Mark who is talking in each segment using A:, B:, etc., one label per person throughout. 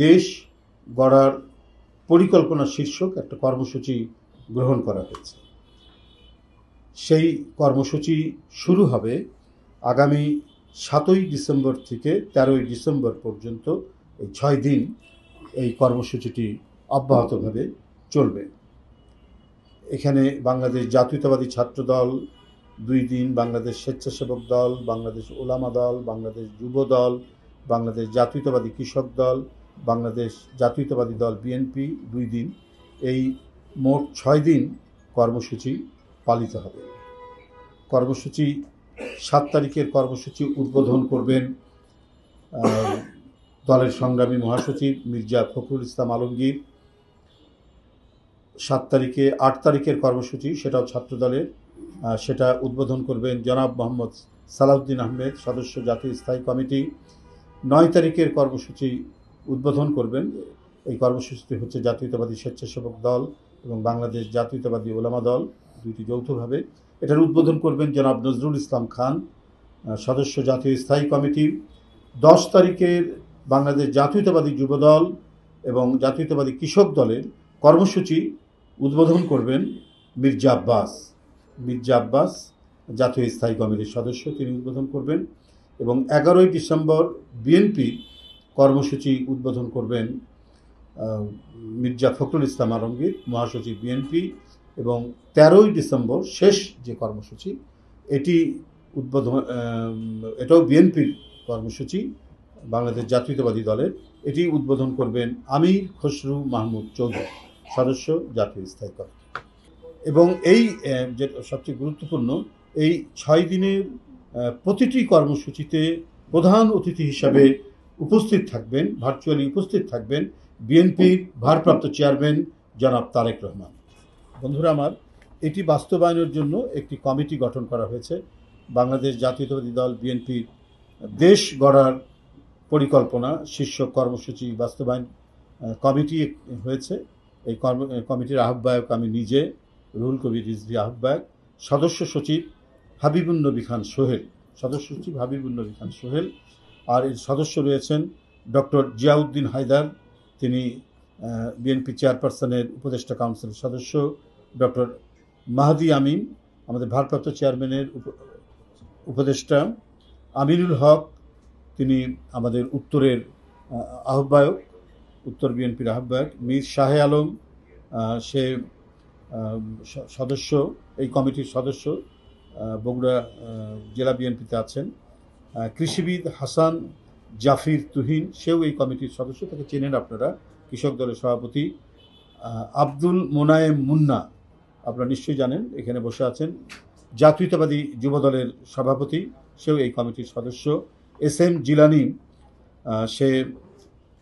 A: দেশ গড়ার পরিকল্পনা শীর্ষক একটা কর্মসূচি গ্রহণ করা হয়েছে। সেই কর্মসূচি শুরু হবে আগামী 7ই ডিসেম্বর থেকে 13ই ডিসেম্বর পর্যন্ত। এই 6 দিন এই কর্মসূচিটি অব্যাহতভাবে চলবে। এখানে বাংলাদেশ জাতীয়তাবাদী ছাত্র দল 2 দিন, বাংলাদেশ স্বেচ্ছাসেবক দল, বাংলাদেশ ওলামা দল, বাংলাদেশ যুব দল, বাংলাদেশ জাতীয়তাবাদী কৃষক দল, বাংলাদেশ জাতীয়তাবাদী দল বিএনপি 2 দিন, এই মোট 6 দিন কর্মসূচি পালিত হবে। কর্মসূচি 7 তারিখের কর্মসূচি উদ্বোধন করবেন দলের সংগ্রামী মহাসচিব মির্জা ফখরুল ইসলাম আলমগীর। 8 তারিখের কর্মসূচি, সেটাও ছাত্র দলের, সেটা উদ্বোধন করবেন জনাব মোহাম্মদ সালাউদ্দিন আহমেদ, সদস্য জাতীয় স্থায়ী কমিটি। 9 তারিখের কর্মসূচি উদ্বোধন করবেন, এই কর্মসূচিটি হচ্ছে জাতীয়তাবাদী স্বেচ্ছাসেবক দল এবং বাংলাদেশ জাতীয়তাবাদী ওলামা দল, দুইটি যৌথভাবে। এটার উদ্বোধন করবেন জনাব নজরুল ইসলাম খান, সদস্য জাতীয় স্থায়ী কমিটি। 10 তারিখের বাংলাদেশ জাতীয়তাবাদী যুব দল এবং জাতীয়তাবাদী কৃষক দলের কর্মসূচি উদ্বোধন করবেন মির্জা আব্বাস, জাতীয় স্থায়ী কমিটির সদস্য, তিনি উদ্বোধন করবেন। এবং 11ই ডিসেম্বর বিএনপি কর্মসূচি উদ্বোধন করবেন মির্জা ফখরুল ইসলাম আলমগীর, মহাসচিব বিএনপি। এবং 13ই ডিসেম্বর শেষ যে কর্মসূচি, এটাও বিএনপির কর্মসূচি, বাংলাদেশ জাতীয়তাবাদী দলের, এটি উদ্বোধন করবেন আমির খসরু মাহমুদ চৌধুরী, সদস্য জাতীয় স্থায়ী কমিটি। এবং এই যে সবচেয়ে গুরুত্বপূর্ণ, এই 6 দিনের প্রতিটি কর্মসূচিতে প্রধান অতিথি হিসাবে ভার্চুয়ালি উপস্থিত থাকবেন বিএনপির ভারপ্রাপ্ত চেয়ারম্যান জনাব তারেক রহমান। বন্ধুরা আমার, এটি বাস্তবায়নের জন্য একটি কমিটি গঠন করা হয়েছে। বাংলাদেশ জাতীয়তাবাদী দল বিএনপির দেশ গড়ার পরিকল্পনা শীর্ষক কর্মসূচি বাস্তবায়ন কমিটি হয়েছে। এই কমিটির আহ্বায়ক আমি নিজে, রুহুল কবির রিজভী আহ্বায়ক, সদস্য সচিব হাবিবুন নবী খান সোহেল, আর এর সদস্য রয়েছেন ডক্টর জিয়াউদ্দিন হায়দার, তিনি বিএনপি চেয়ারপারসনের উপদেষ্টা কাউন্সিলের সদস্য, ডক্টর মাহদি আমিন আমাদের ভারপ্রাপ্ত চেয়ারম্যানের উপদেষ্টা, আমিনুল হক তিনি আমাদের উত্তরের আহ্বায়ক, উত্তর বিএনপির আহ্বায়ক, মীর শাহে আলম সে সদস্য, এই কমিটির সদস্য, বগুড়া জেলা বিএনপিতে আছেন। কৃষিবিদ হাসান জাফির তুহিন, সেও এই কমিটির সদস্য, তাকে চেনেন আপনারা, কৃষক দলের সভাপতি। আব্দুল মোনায়েম মুন্না আপনারা নিশ্চয়ই জানেন, এখানে বসে আছেন, জাতীয়তাবাদী যুব দলের সভাপতি, সেও এই কমিটির সদস্য। SM জিলানি, সে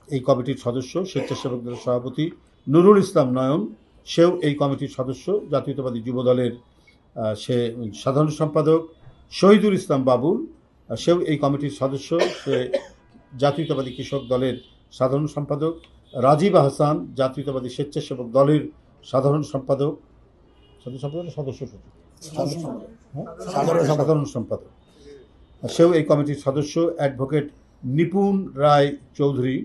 A: এই কমিটির সদস্য, স্বেচ্ছাসেবক দলের সভাপতি। নুরুল ইসলাম নয়ন, সেও এই কমিটির সদস্য, জাতীয়তাবাদী যুব দলের সে সাধারণ সম্পাদক। শহীদুল ইসলাম বাবুল, সেও এই কমিটির সদস্য, সে জাতীয়তাবাদী কৃষক দলের সাধারণ সম্পাদক। রাজীব আহসান, জাতীয়তাবাদী স্বেচ্ছাসেবক দলের সাধারণ সম্পাদক, সাধারণ সম্পাদক, সেও এই কমিটির সদস্য। অ্যাডভোকেট নিপুণ রায় চৌধুরী,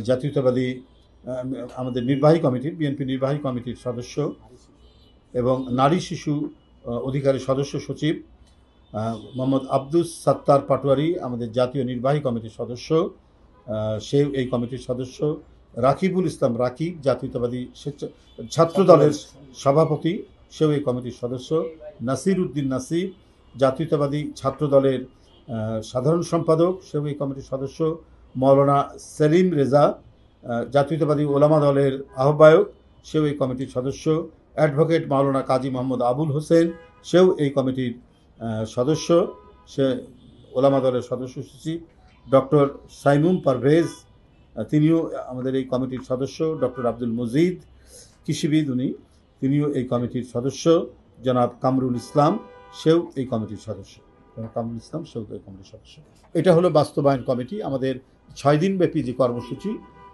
A: জাতীয়তাবাদী আমাদের নির্বাহী কমিটির, বিএনপি নির্বাহী কমিটির সদস্য এবং নারী শিশু অধিকারের সদস্য সচিব। মোহাম্মদ আব্দুস সাত্তার পাটোয়ারি, আমাদের জাতীয় নির্বাহী কমিটির সদস্য, সেও এই কমিটির সদস্য। রাকিবুল ইসলাম রাকিব, জাতীয়তাবাদী ছাত্র দলের সভাপতি, সেও এই কমিটির সদস্য। নাসির উদ্দিন নাসির, জাতীয়তাবাদী ছাত্র দলের সাধারণ সম্পাদক, সেও এই কমিটির সদস্য। মৌলানা সেলিম রেজা, জাতীয়তাবাদী ওলামা দলের আহ্বায়ক, সেও এই কমিটির সদস্য। অ্যাডভোকেট মাওলানা কাজী মোহাম্মদ আবুল হোসেন, সেও এই কমিটির সদস্য, সে ওলামা দলের সদস্য সচিব। ডক্টর সাইমুম পারভেজ, তিনিও আমাদের এই কমিটির সদস্য। ডক্টর আব্দুল মজিদ, কৃষিবিদ তিনিও এই কমিটির সদস্য। জনাব কামরুল ইসলাম, সেও এই কমিটির সদস্য। এটা হলো বাস্তবায়ন কমিটি। আমাদের 6 দিনব্যাপী যে কর্মসূচি,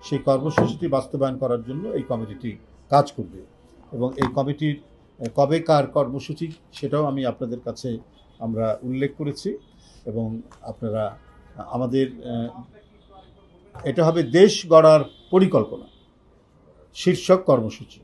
A: সেই কর্মসূচিটি বাস্তবায়ন করার জন্য এই কমিটিটি কাজ করবে। এবং এই কমিটির কবেকার কর্মসূচি সেটাও আমি আপনাদের কাছে আমরা উল্লেখ করেছি। এবং আপনারা আমাদের এটা হবে দেশ গড়ার পরিকল্পনা শীর্ষক কর্মসূচি।